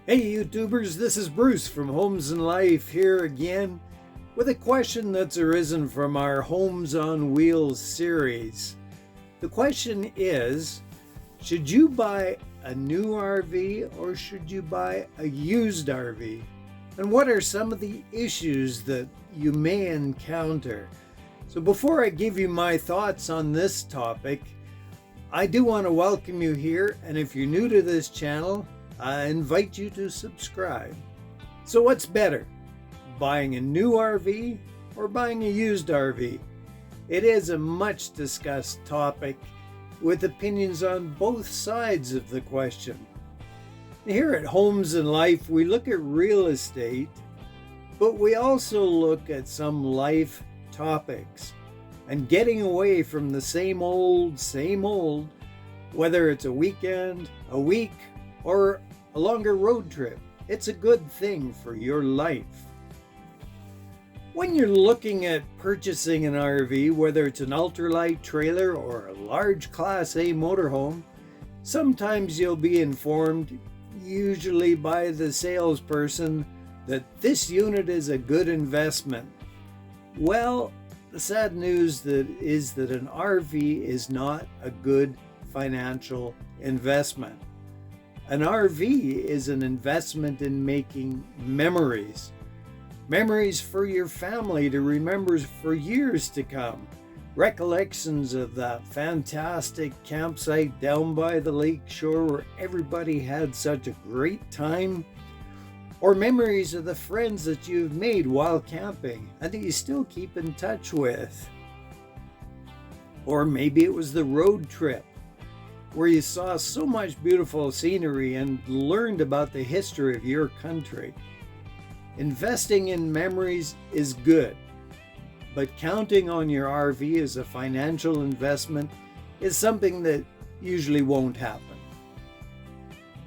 Hey YouTubers, this is Bruce from Homes and Life here again with a question that's arisen from our Homes on Wheels series. The question is, should you buy a new RV or should you buy a used RV? And what are some of the issues that you may encounter? So before I give you my thoughts on this topic, I do want to welcome you here, and if you're new to this channel, I invite you to subscribe. So what's better, buying a new RV or buying a used RV? It is a much discussed topic with opinions on both sides of the question. Here at Homes and Life, we look at real estate, but we also look at some life topics and getting away from the same old, whether it's a weekend, a week, or a longer road trip. It's a good thing for your life. When you're looking at purchasing an RV, whether it's an ultralight trailer or a large Class A motorhome, sometimes you'll be informed, usually by the salesperson, that this unit is a good investment. Well, the sad news is that an RV is not a good financial investment. An RV is an investment in making memories. Memories for your family to remember for years to come. Recollections of that fantastic campsite down by the lake shore where everybody had such a great time. Or memories of the friends that you've made while camping and that you still keep in touch with. Or maybe it was the road trip where you saw so much beautiful scenery and learned about the history of your country. Investing in memories is good, but counting on your RV as a financial investment is something that usually won't happen.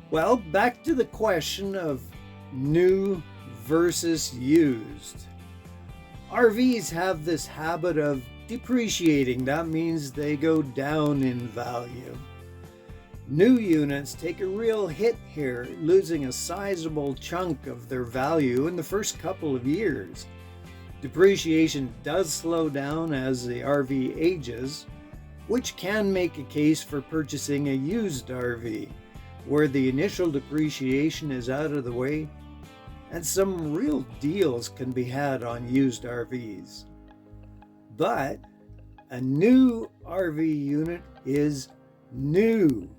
Well, back to the question of new versus used. RVs have this habit of depreciating. That means they go down in value. New units take a real hit here, losing a sizable chunk of their value in the first couple of years. Depreciation does slow down as the RV ages, which can make a case for purchasing a used RV, where the initial depreciation is out of the way, and some real deals can be had on used RVs. But a new RV unit is new.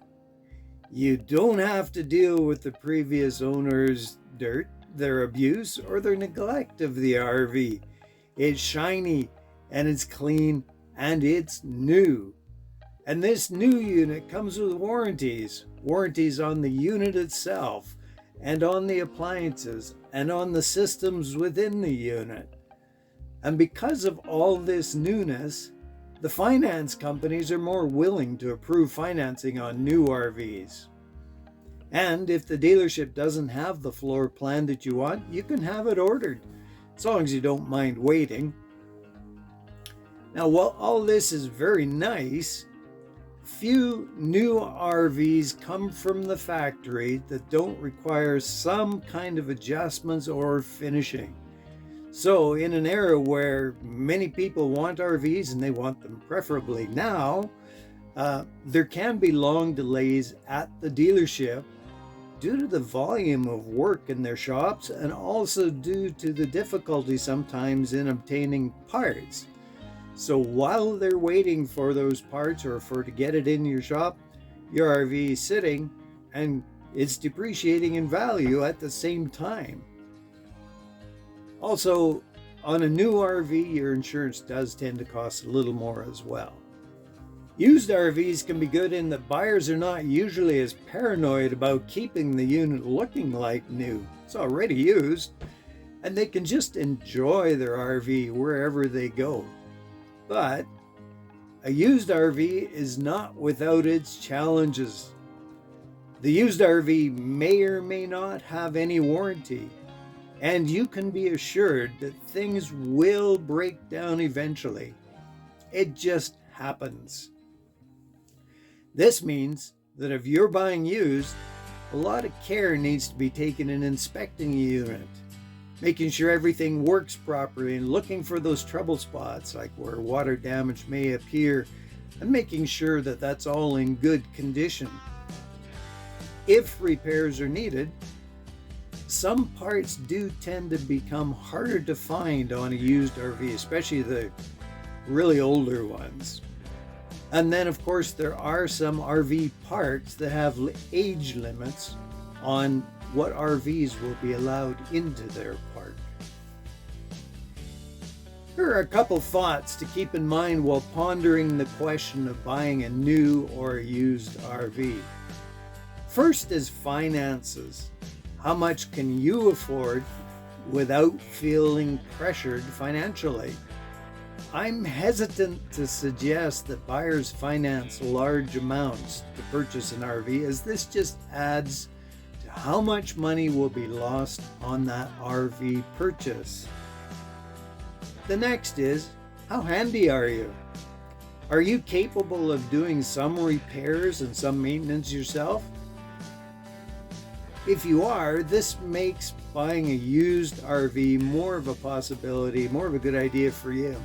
You don't have to deal with the previous owner's dirt, their abuse, or their neglect of the RV. It's shiny and it's clean and it's new. And this new unit comes with warranties on the unit itself and on the appliances and on the systems within the unit. And because of all this newness, the finance companies are more willing to approve financing on new RVs. And if the dealership doesn't have the floor plan that you want, you can have it ordered, as long as you don't mind waiting. Now, while all this is very nice, few new RVs come from the factory that don't require some kind of adjustments or finishing. So in an era where many people want RVs and they want them preferably now, there can be long delays at the dealership due to the volume of work in their shops and also due to the difficulty sometimes in obtaining parts. So while they're waiting for those parts or to get it in your shop, your RV is sitting and it's depreciating in value at the same time. Also, on a new RV, your insurance does tend to cost a little more as well. Used RVs can be good in that buyers are not usually as paranoid about keeping the unit looking like new. It's already used, and they can just enjoy their RV wherever they go. But a used RV is not without its challenges. The used RV may or may not have any warranty, and you can be assured that things will break down eventually. It just happens. This means that if you're buying used, a lot of care needs to be taken in inspecting a unit, making sure everything works properly and looking for those trouble spots like where water damage may appear and making sure that that's all in good condition. If repairs are needed, some parts do tend to become harder to find on a used RV, especially the really older ones. And then, of course, there are some RV parks that have age limits on what RVs will be allowed into their park. Here are a couple thoughts to keep in mind while pondering the question of buying a new or a used RV. First is finances. How much can you afford without feeling pressured financially? I'm hesitant to suggest that buyers finance large amounts to purchase an RV, as this just adds to how much money will be lost on that RV purchase. The next is, how handy are you? Are you capable of doing some repairs and some maintenance yourself? If you are, this makes buying a used RV more of a possibility, more of a good idea for you.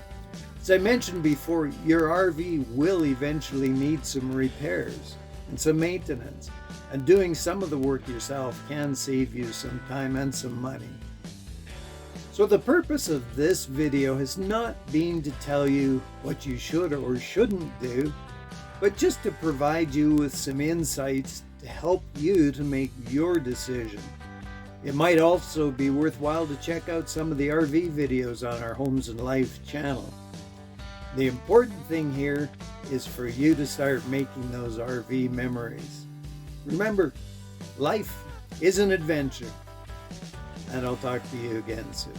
As I mentioned before, your RV will eventually need some repairs and some maintenance, and doing some of the work yourself can save you some time and some money. So the purpose of this video has not been to tell you what you should or shouldn't do, but just to provide you with some insights to help you to make your decision. It might also be worthwhile to check out some of the RV videos on our Homes and Life channel. The important thing here is for you to start making those RV memories. Remember, life is an adventure, and I'll talk to you again soon.